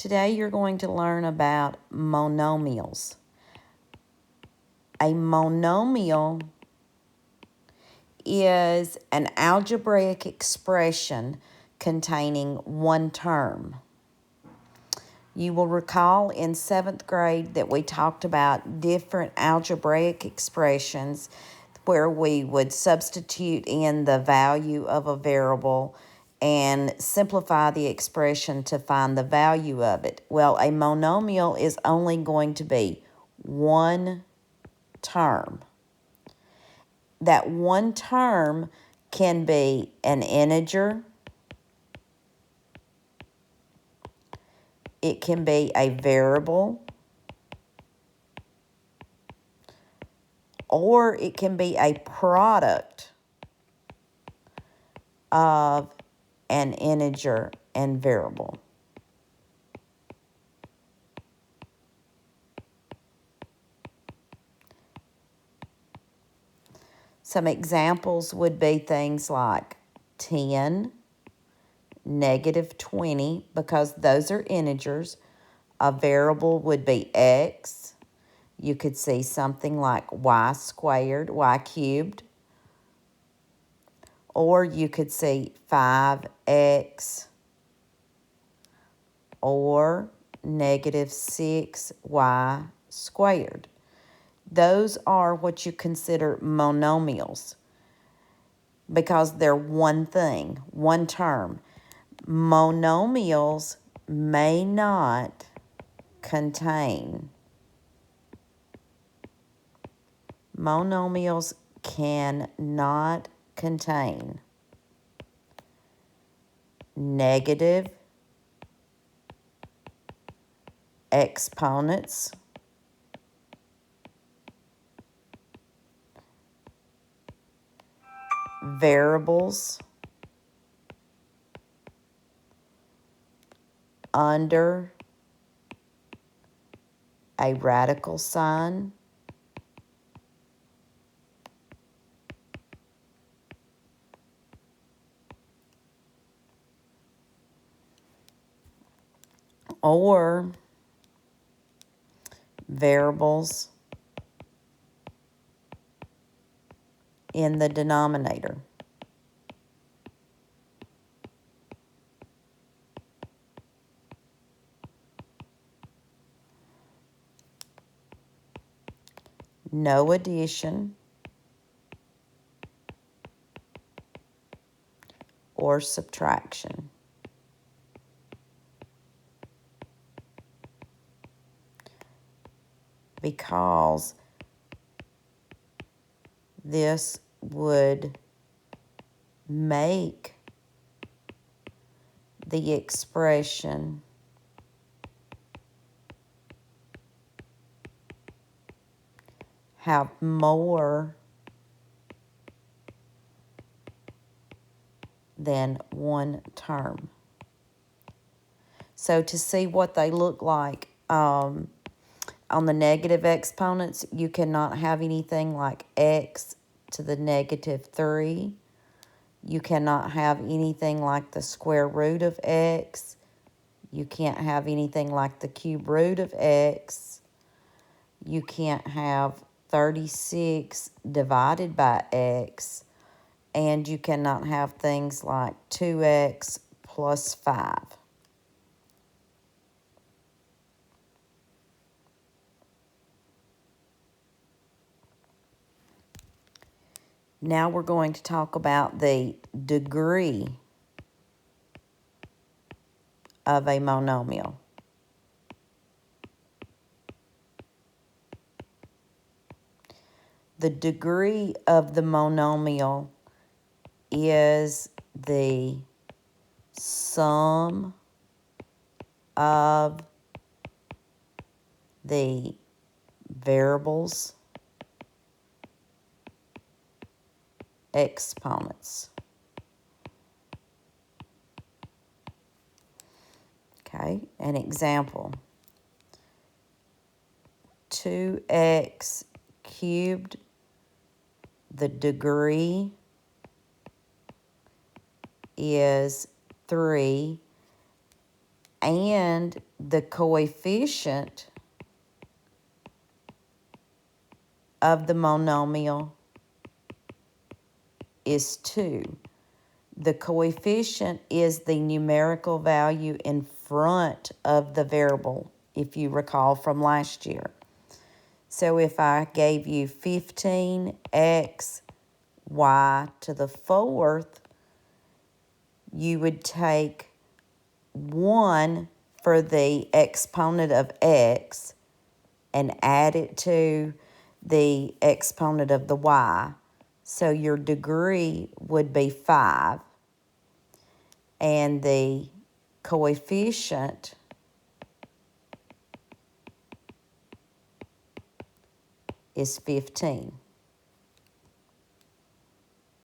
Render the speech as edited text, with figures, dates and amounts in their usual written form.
Today you're going to learn about monomials. A monomial is an algebraic expression containing one term. You will recall in 7th grade that we talked about different algebraic expressions where we would substitute in the value of a variable and simplify the expression to find the value of it. Well, a monomial is only going to be one term. That one term can be an integer, it can be a variable, or it can be a product of an integer and variable. Some examples would be things like 10, -20, because those are integers. A variable would be x. You could see something like y squared, y cubed. Or you could see 5x or -6y squared. Those are what you consider monomials because they're one thing, one term. Monomials may not contain. Monomials cannot contain negative exponents, variables under a radical sign, or variables in the denominator. No addition or subtraction. Because this would make the expression have more than one term. So to see what they look like, on the negative exponents, you cannot have anything like x to the -3. You cannot have anything like the square root of x. You can't have anything like the cube root of x. You can't have 36 divided by x. And you cannot have things like 2x plus 5. Now we're going to talk about the degree of a monomial. The degree of the monomial is the sum of the variables exponents. Okay, an example. 2x cubed, the degree is 3. and the coefficient of the monomial is 2. The coefficient is the numerical value in front of the variable, if you recall from last year. So if I gave you 15x y to the 4th, you would take 1 for the exponent of x and add it to the exponent of the y. So your degree would be 5. And the coefficient is 15.